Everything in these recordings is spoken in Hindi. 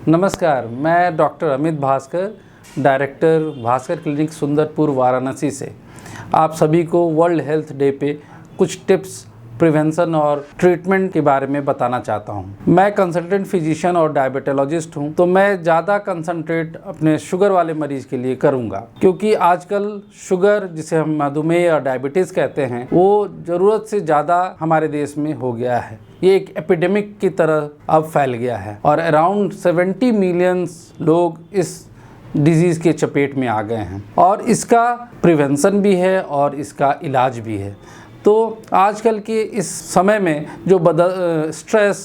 नमस्कार, मैं doctor Amit Bhaskar, director Bhaskar clinic Sundarpur Varanasi से आप सभी को वर्ल्ड हेल्थ डे पे कुछ टिप्स प्रिवेंशन और ट्रीटमेंट के बारे में बताना चाहता हूं। मैं कंसल्टेंट फिजिशियन और डायबिटोलॉजिस्ट हूं, तो मैं ज़्यादा कंसंट्रेट अपने शुगर वाले मरीज के लिए करूंगा, क्योंकि आजकल शुगर, जिसे हम मधुमेह या डायबिटीज़ कहते हैं, वो ज़रूरत से ज़्यादा हमारे देश में हो गया है। ये एक एपिडेमिक की तरह अब फैल गया है और अराउंड 70 मिलियंस लोग इस डिजीज़ के चपेट में आ गए हैं और इसका प्रिवेंशन भी है और इसका इलाज भी है। तो आजकल के इस समय में जो स्ट्रेस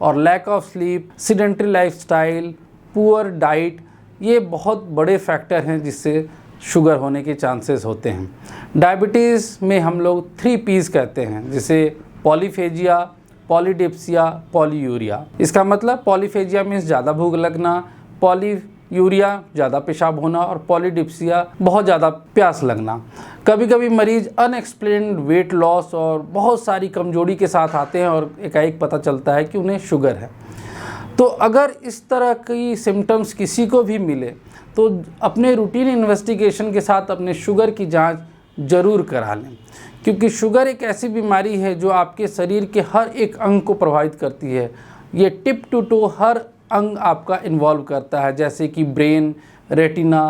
और lack of sleep, sedentary lifestyle, poor diet, ये बहुत बड़े फैक्टर हैं जिससे शुगर होने के चांसेस होते हैं। डायबिटीज़ में हम लोग 3 P's कहते हैं, जिसे पॉलीफेजिया, पॉलीडिप्सिया, पॉलीयूरिया। इसका मतलब पॉलीफेजिया मीन्स ज़्यादा भूख लगना, पॉलीयूरिया ज़्यादा पेशाब होना और पॉलीडिप्सिया बहुत ज़्यादा प्यास लगना। कभी कभी मरीज अनएक्सप्लेन्ड वेट लॉस और बहुत सारी कमजोरी के साथ आते हैं और एकाएक पता चलता है कि उन्हें शुगर है। तो अगर इस तरह की सिम्टम्स किसी को भी मिले तो अपने रूटीन इन्वेस्टिगेशन के साथ अपने शुगर की जांच ज़रूर करा लें, क्योंकि शुगर एक ऐसी बीमारी है जो आपके शरीर के हर एक अंग को प्रभावित करती है। ये टिप टू टो हर अंग आपका इन्वॉल्व करता है, जैसे कि ब्रेन, रेटिना,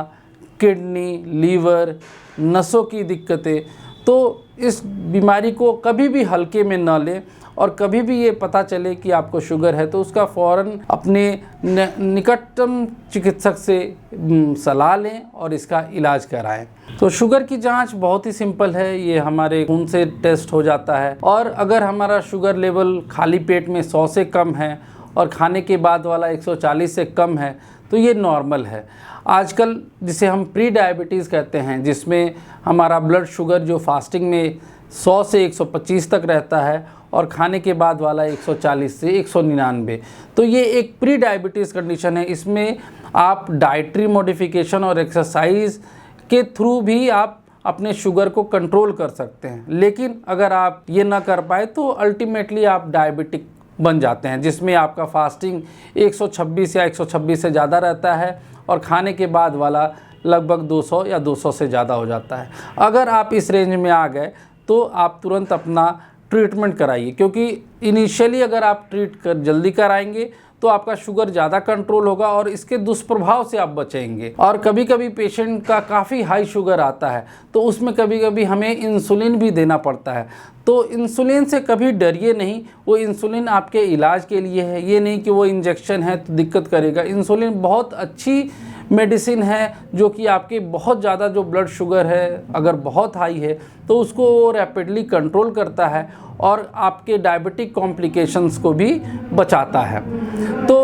किडनी, लीवर, नसों की दिक्कतें। तो इस बीमारी को कभी भी हल्के में न लें और कभी भी ये पता चले कि आपको शुगर है तो उसका फ़ौरन अपने निकटतम चिकित्सक से सलाह लें और इसका इलाज कराएं। तो शुगर की जांच बहुत ही सिंपल है, ये हमारे खून से टेस्ट हो जाता है और अगर हमारा शुगर लेवल खाली पेट में 100 से कम है और खाने के बाद वाला 140 से कम है तो ये नॉर्मल है। आजकल जिसे हम प्री डायबिटीज़ कहते हैं, जिसमें हमारा ब्लड शुगर जो फास्टिंग में 100 से 125 तक रहता है और खाने के बाद वाला 140 से 199, तो ये एक प्री डायबिटीज़ कंडीशन है। इसमें आप डाइटरी मॉडिफिकेशन और एक्सरसाइज के थ्रू भी आप अपने शुगर को कंट्रोल कर सकते हैं, लेकिन अगर आप ये ना कर पाए तो अल्टीमेटली आप डायबिटिक बन जाते हैं, जिसमें आपका फास्टिंग 126 या 126 से ज़्यादा रहता है और खाने के बाद वाला लगभग 200 या 200 से ज़्यादा हो जाता है। अगर आप इस रेंज में आ गए तो आप तुरंत अपना ट्रीटमेंट कराइए, क्योंकि इनिशियली अगर आप जल्दी कराएंगे तो आपका शुगर ज़्यादा कंट्रोल होगा और इसके दुष्प्रभाव से आप बचेंगे। और कभी कभी पेशेंट का काफ़ी हाई शुगर आता है तो उसमें कभी कभी हमें इंसुलिन भी देना पड़ता है। तो इंसुलिन से कभी डरिए नहीं, वो इंसुलिन आपके इलाज के लिए है, ये नहीं कि वो इंजेक्शन है तो दिक्कत करेगा। इंसुलिन बहुत अच्छी मेडिसिन है जो कि आपके बहुत ज़्यादा जो ब्लड शुगर है अगर बहुत हाई है तो उसको रैपिडली कंट्रोल करता है और आपके डायबिटिक कॉम्प्लिकेशंस को भी बचाता है। तो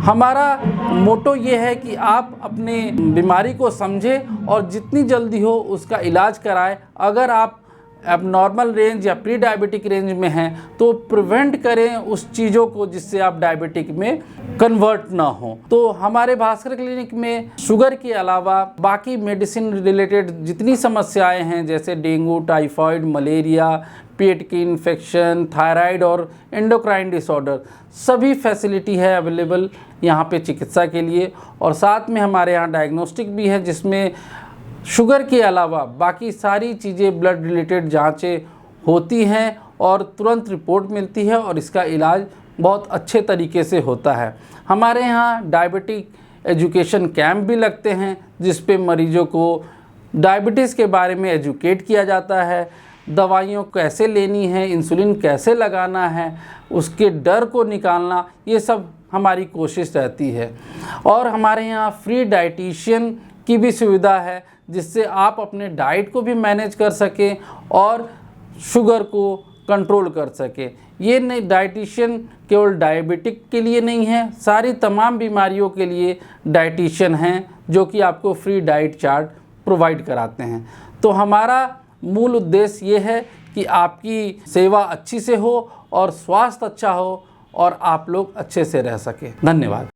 हमारा मोटो ये है कि आप अपने बीमारी को समझें और जितनी जल्दी हो उसका इलाज कराएं। अगर आप अब नॉर्मल रेंज या प्री डायबिटिक रेंज में हैं तो प्रिवेंट करें उस चीज़ों को जिससे आप डायबिटिक में कन्वर्ट ना हो। तो हमारे भास्कर क्लिनिक में शुगर के अलावा बाकी मेडिसिन रिलेटेड जितनी समस्याएं हैं, जैसे डेंगू, टाइफाइड, मलेरिया, पेट की इन्फेक्शन, थायराइड और एंडोक्राइन डिसऑर्डर, सभी फैसिलिटी है अवेलेबल यहाँ पे चिकित्सा के लिए। और साथ में हमारे यहाँ डायग्नोस्टिक भी है, जिसमें शुगर के अलावा बाकी सारी चीज़ें ब्लड रिलेटेड जांचें होती हैं और तुरंत रिपोर्ट मिलती है और इसका इलाज बहुत अच्छे तरीके से होता है। हमारे यहाँ डायबिटिक एजुकेशन कैंप भी लगते हैं, जिस पे मरीजों को डायबिटीज़ के बारे में एजुकेट किया जाता है, दवाइयों कैसे लेनी है, इंसुलिन कैसे लगाना है, उसके डर को निकालना, ये सब हमारी कोशिश रहती है। और हमारे यहाँ फ्री डाइटिशियन की भी सुविधा है, जिससे आप अपने डाइट को भी मैनेज कर सकें और शुगर को कंट्रोल कर सकें। ये नहीं, डाइटिशियन केवल डायबिटिक के लिए नहीं है, सारी तमाम बीमारियों के लिए डाइटिशियन हैं जो कि आपको फ्री डाइट चार्ट प्रोवाइड कराते हैं। तो हमारा मूल उद्देश्य ये है कि आपकी सेवा अच्छी से हो और स्वास्थ्य अच्छा हो और आप लोग अच्छे से रह सकें। धन्यवाद।